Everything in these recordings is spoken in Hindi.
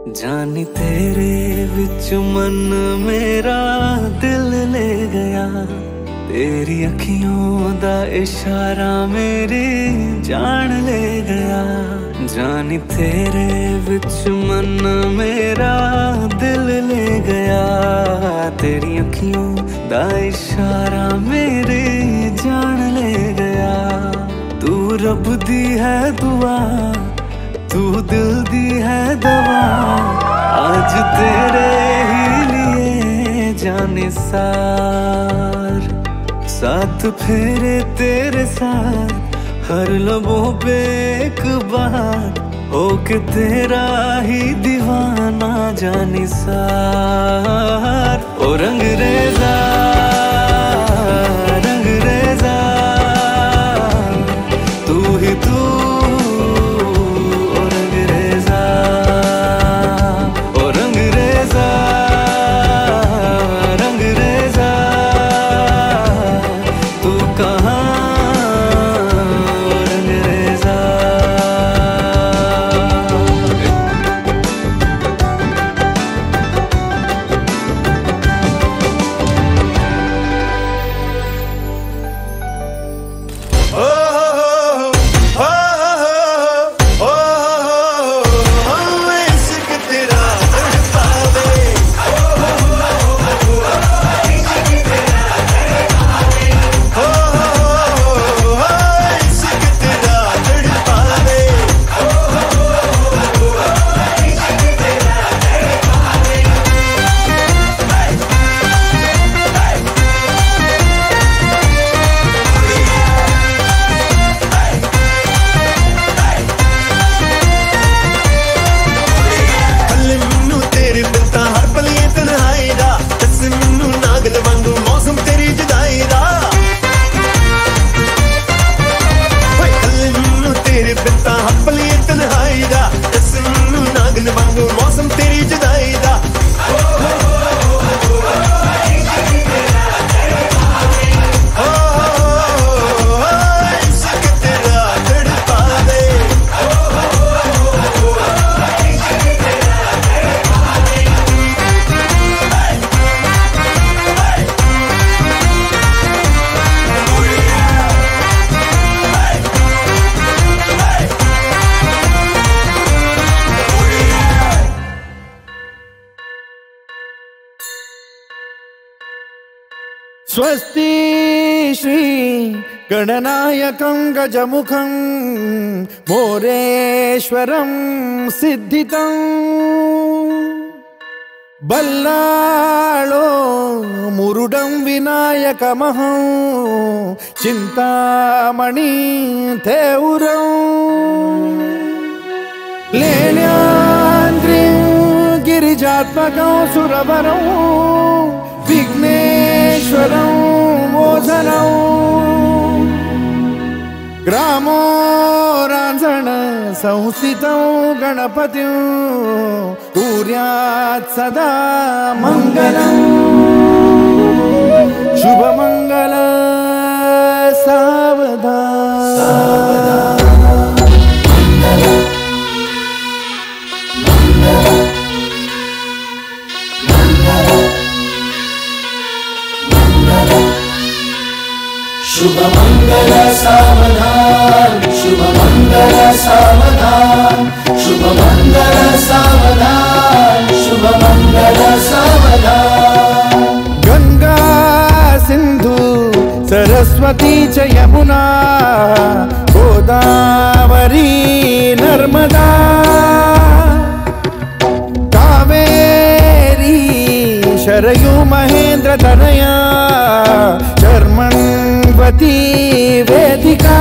जानी तेरे विच मन मेरा दिल ले गया, तेरी अखियों दा इशारा मेरी जान ले गया। जानी तेरे विच मन मेरा दिल ले गया, तेरी अखियों दा इशारा मेरी जान ले गया। तू रब दी है दुआ, तू दिल दी है दवा, आज तेरे ही लिए जाने सार। साथ फेरे तेरे साथ, हर लबों पे एक बात, होके तेरा ही दीवाना जाने सार। ओ रंगरेज़ा रंगरेज़ा, तू ही तू स्वस्ति श्री गणनायकं गजमुखं मोरेश्वरं सिद्धितं, बल्लाळो मुरुडं विनायकमहं चिंतामणि थेउरं, लेण्याद्रिं गिरिजात्मकं सुरवरं विघ्नेश्वरं मोचनं, ग्रामो रांझण संस्थितं गणपतिं कुर्यात् सदा मंगलं। शुभमंगल सावधान। शुभ मंगल सावधान, शुभ मंगल सावधान, शुभ मंगल सावधान, शुभ मंगल सावधान। गंगा सिंधु सरस्वती च यमुना गोदावरी नर्मदा, कावेरी शरयू महेंद्र तनया चर्मण्वती वेदिका,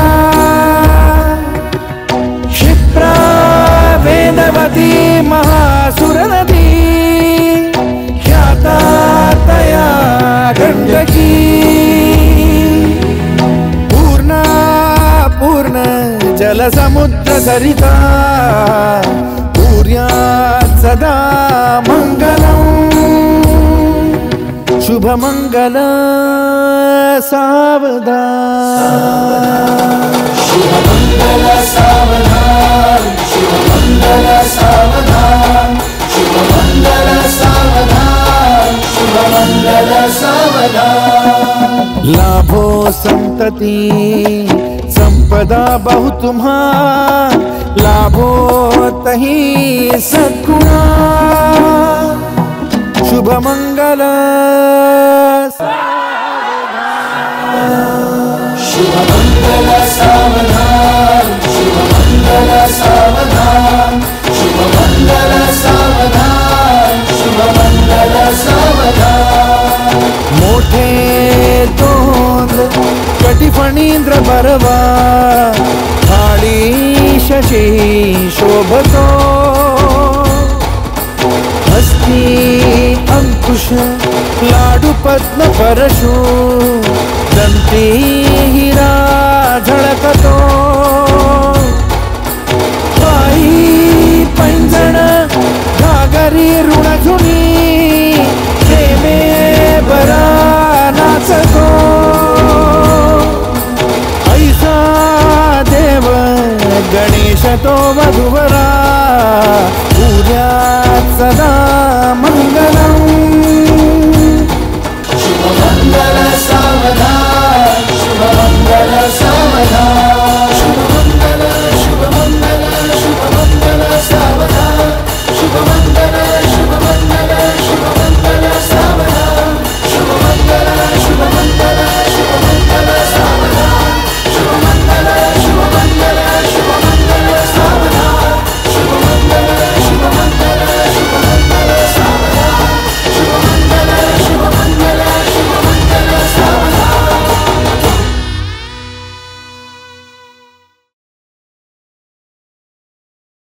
क्षिप्रा वेदवती महासुरनदी ख्याता तया गंडकी, पूर्णा पूर्ण जल समुद्र सरिता कुर्यात् सदा मंगलम्। शुभ मंगल सावधान। शुभ मंगल सावधान, शुभ मंगल सावधान, बहु तुम्हा लाभो तही सद्गुणा शुभ मंगल शुभ मंगल सावधान शुभ मंगल सावधान शुभ मंगल सावधान शुभ मंगल सावधान मोठे तोंड कटी फणींद्र बरवा थाळी शशी शोभतो हस्ती अंकुश लाडू पद्म परशु दंती हिरा झळकतो पायी पैंजण घागरी ऋणझुनी प्रेमे बरा नाचतो ऐसा देव गणेश तो वधुवरा उद्या